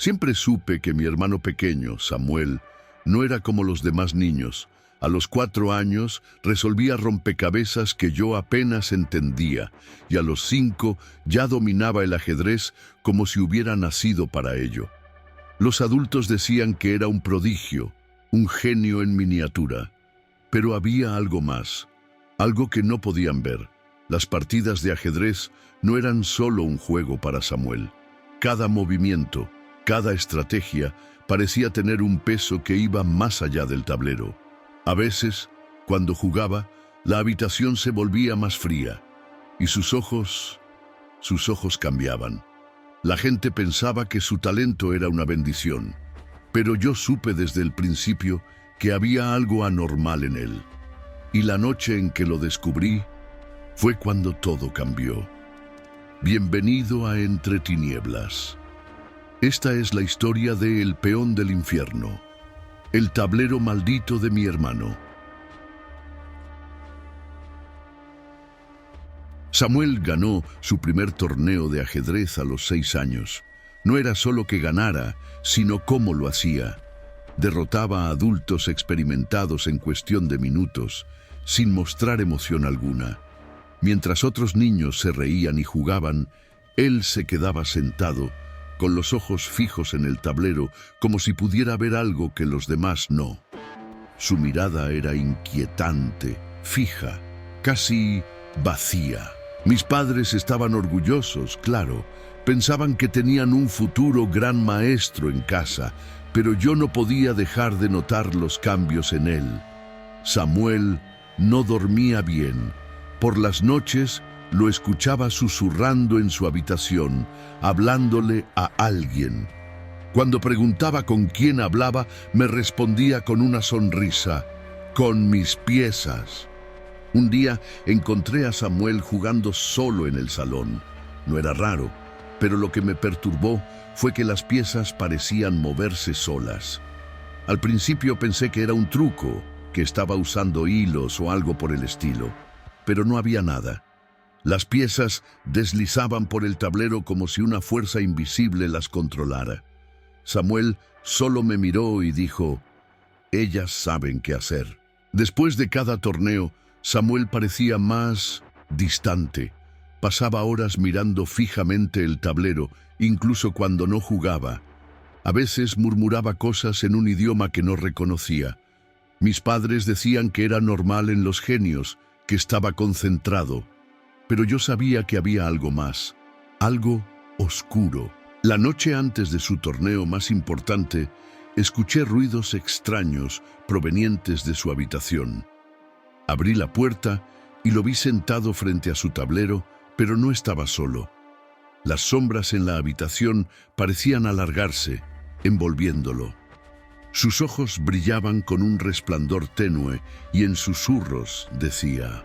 Siempre supe que mi hermano pequeño, Samuel, no era como los demás niños. A los 4 años resolvía rompecabezas que yo apenas entendía, y a los 5 ya dominaba el ajedrez como si hubiera nacido para ello. Los adultos decían que era un prodigio, un genio en miniatura. Pero había algo más, algo que no podían ver. Las partidas de ajedrez no eran solo un juego para Samuel. Cada movimiento, cada estrategia parecía tener un peso que iba más allá del tablero. A veces, cuando jugaba, la habitación se volvía más fría y sus ojos cambiaban. La gente pensaba que su talento era una bendición, pero yo supe desde el principio que había algo anormal en él. Y la noche en que lo descubrí fue cuando todo cambió. Bienvenido a Entre Tinieblas. Esta es la historia de El Peón del Infierno, el tablero maldito de mi hermano. Samuel ganó su primer torneo de ajedrez a los 6 años. No era solo que ganara, sino cómo lo hacía. Derrotaba a adultos experimentados en cuestión de minutos, sin mostrar emoción alguna. Mientras otros niños se reían y jugaban, él se quedaba sentado, con los ojos fijos en el tablero, como si pudiera ver algo que los demás no. Su mirada era inquietante, fija, casi vacía. Mis padres estaban orgullosos, claro. Pensaban que tenían un futuro gran maestro en casa, pero yo no podía dejar de notar los cambios en él. Samuel no dormía bien. Por las noches lo escuchaba susurrando en su habitación, hablándole a alguien. Cuando preguntaba con quién hablaba, me respondía con una sonrisa: con mis piezas. Un día encontré a Samuel jugando solo en el salón. No era raro, pero lo que me perturbó fue que las piezas parecían moverse solas. Al principio pensé que era un truco, que estaba usando hilos o algo por el estilo, pero no había nada. Las piezas deslizaban por el tablero como si una fuerza invisible las controlara. Samuel solo me miró y dijo: ellas saben qué hacer. Después de cada torneo, Samuel parecía más distante. Pasaba horas mirando fijamente el tablero, incluso cuando no jugaba. A veces murmuraba cosas en un idioma que no reconocía. Mis padres decían que era normal en los genios, que estaba concentrado. Pero yo sabía que había algo más, algo oscuro. La noche antes de su torneo más importante, escuché ruidos extraños provenientes de su habitación. Abrí la puerta y lo vi sentado frente a su tablero, pero no estaba solo. Las sombras en la habitación parecían alargarse, envolviéndolo. Sus ojos brillaban con un resplandor tenue y en susurros decía: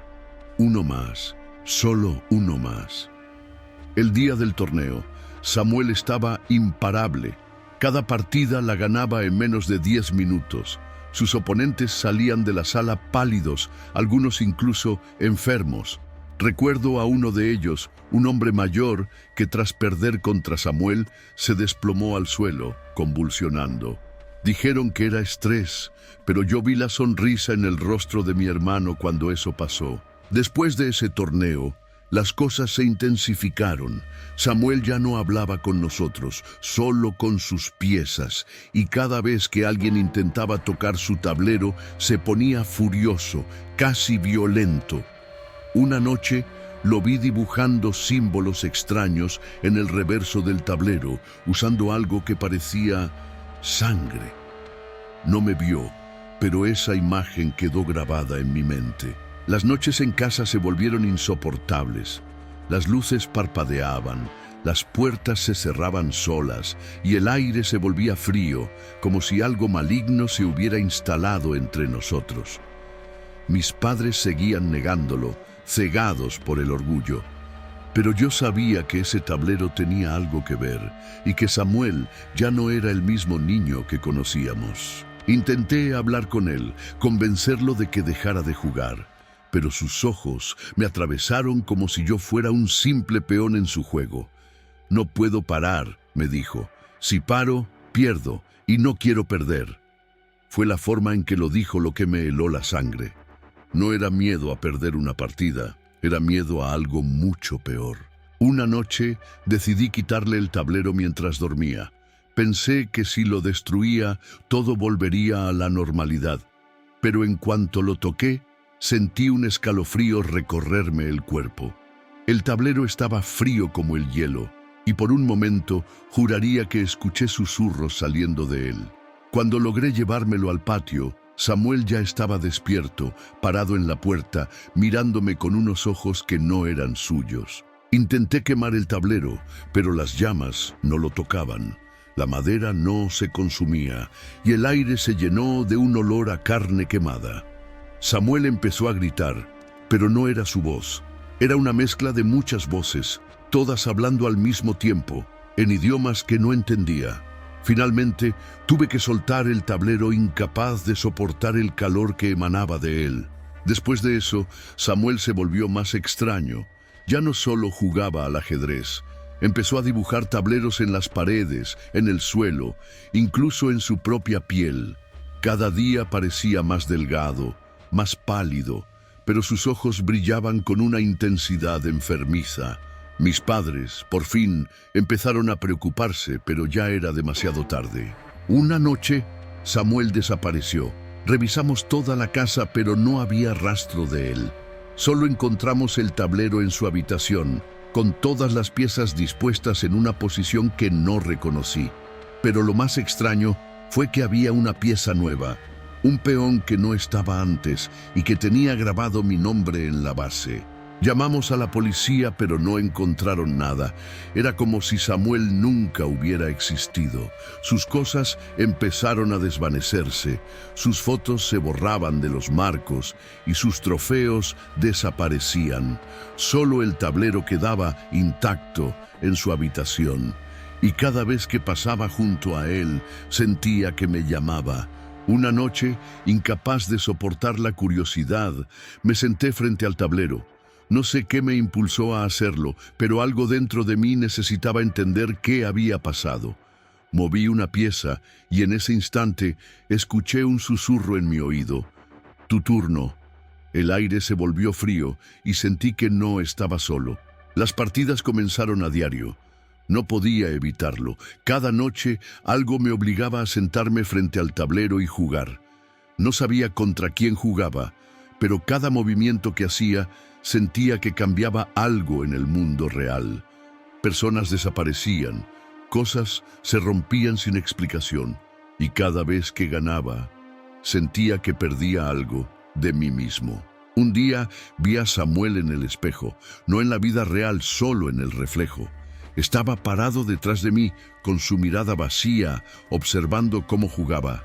uno más, solo uno más. El día del torneo, Samuel estaba imparable. Cada partida la ganaba en menos de 10 minutos. Sus oponentes salían de la sala pálidos, algunos incluso enfermos. Recuerdo a uno de ellos, un hombre mayor, que tras perder contra Samuel, se desplomó al suelo, convulsionando. Dijeron que era estrés, pero yo vi la sonrisa en el rostro de mi hermano cuando eso pasó. Después de ese torneo, las cosas se intensificaron. Samuel ya no hablaba con nosotros, solo con sus piezas, y cada vez que alguien intentaba tocar su tablero, se ponía furioso, casi violento. Una noche lo vi dibujando símbolos extraños en el reverso del tablero, usando algo que parecía sangre. No me vio, pero esa imagen quedó grabada en mi mente. Las noches en casa se volvieron insoportables. Las luces parpadeaban, las puertas se cerraban solas y el aire se volvía frío, como si algo maligno se hubiera instalado entre nosotros. Mis padres seguían negándolo, cegados por el orgullo. Pero yo sabía que ese tablero tenía algo que ver y que Samuel ya no era el mismo niño que conocíamos. Intenté hablar con él, convencerlo de que dejara de jugar, pero sus ojos me atravesaron como si yo fuera un simple peón en su juego. «No puedo parar», me dijo. Si paro, pierdo, y no quiero perder. Fue la forma en que lo dijo lo que me heló la sangre. No era miedo a perder una partida, era miedo a algo mucho peor. Una noche decidí quitarle el tablero mientras dormía. Pensé que si lo destruía, todo volvería a la normalidad. Pero en cuanto lo toqué, sentí un escalofrío recorrerme el cuerpo. El tablero estaba frío como el hielo, y por un momento juraría que escuché susurros saliendo de él. Cuando logré llevármelo al patio, Samuel ya estaba despierto, parado en la puerta, mirándome con unos ojos que no eran suyos. Intenté quemar el tablero, pero las llamas no lo tocaban. La madera no se consumía y el aire se llenó de un olor a carne quemada. Samuel empezó a gritar, pero no era su voz. Era una mezcla de muchas voces, todas hablando al mismo tiempo, en idiomas que no entendía. Finalmente, tuve que soltar el tablero, incapaz de soportar el calor que emanaba de él. Después de eso, Samuel se volvió más extraño. Ya no solo jugaba al ajedrez, empezó a dibujar tableros en las paredes, en el suelo, incluso en su propia piel. Cada día parecía más delgado, más pálido, pero sus ojos brillaban con una intensidad enfermiza. Mis padres, por fin, empezaron a preocuparse, pero ya era demasiado tarde. Una noche, Samuel desapareció. Revisamos toda la casa, pero no había rastro de él. Solo encontramos el tablero en su habitación, con todas las piezas dispuestas en una posición que no reconocí. Pero lo más extraño fue que había una pieza nueva, un peón que no estaba antes y que tenía grabado mi nombre en la base. Llamamos a la policía, pero no encontraron nada. Era como si Samuel nunca hubiera existido. Sus cosas empezaron a desvanecerse, sus fotos se borraban de los marcos y sus trofeos desaparecían. Solo el tablero quedaba intacto en su habitación. Y cada vez que pasaba junto a él, sentía que me llamaba. Una noche, incapaz de soportar la curiosidad, me senté frente al tablero. No sé qué me impulsó a hacerlo, pero algo dentro de mí necesitaba entender qué había pasado. Moví una pieza y en ese instante escuché un susurro en mi oído. Tu turno. El aire se volvió frío y sentí que no estaba solo. Las partidas comenzaron a diario. No podía evitarlo. Cada noche algo me obligaba a sentarme frente al tablero y jugar. No sabía contra quién jugaba, pero cada movimiento que hacía sentía que cambiaba algo en el mundo real. Personas desaparecían, cosas se rompían sin explicación, y cada vez que ganaba, sentía que perdía algo de mí mismo. Un día vi a Samuel en el espejo, no en la vida real, solo en el reflejo. Estaba parado detrás de mí, con su mirada vacía, observando cómo jugaba.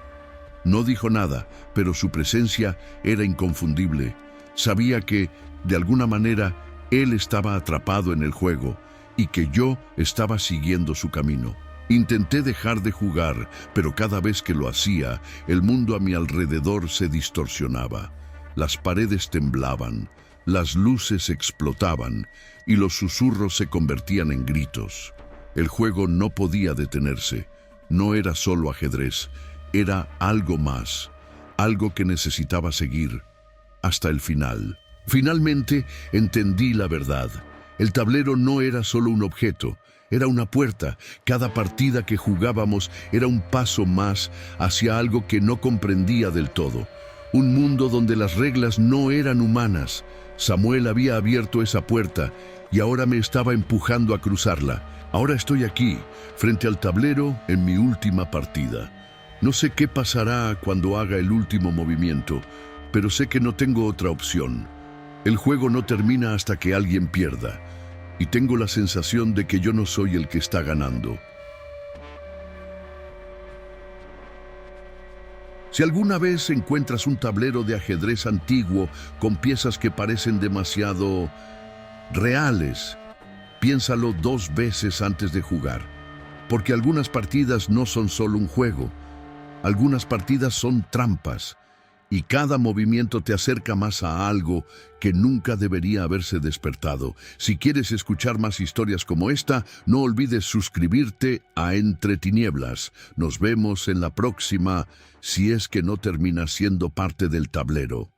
No dijo nada, pero su presencia era inconfundible. Sabía que, de alguna manera, él estaba atrapado en el juego y que yo estaba siguiendo su camino. Intenté dejar de jugar, pero cada vez que lo hacía, el mundo a mi alrededor se distorsionaba. Las paredes temblaban, las luces explotaban y los susurros se convertían en gritos. El juego no podía detenerse. No era solo ajedrez, era algo más, algo que necesitaba seguir hasta el final. Finalmente entendí la verdad. El tablero no era solo un objeto, era una puerta. Cada partida que jugábamos era un paso más hacia algo que no comprendía del todo. Un mundo donde las reglas no eran humanas. Samuel había abierto esa puerta y ahora me estaba empujando a cruzarla. Ahora estoy aquí, frente al tablero, en mi última partida. No sé qué pasará cuando haga el último movimiento, pero sé que no tengo otra opción. El juego no termina hasta que alguien pierda, y tengo la sensación de que yo no soy el que está ganando. Si alguna vez encuentras un tablero de ajedrez antiguo con piezas que parecen demasiado reales, piénsalo 2 veces antes de jugar, porque algunas partidas no son solo un juego, algunas partidas son trampas, y cada movimiento te acerca más a algo que nunca debería haberse despertado. Si quieres escuchar más historias como esta, no olvides suscribirte a Entre Tinieblas. Nos vemos en la próxima, si es que no terminas siendo parte del tablero.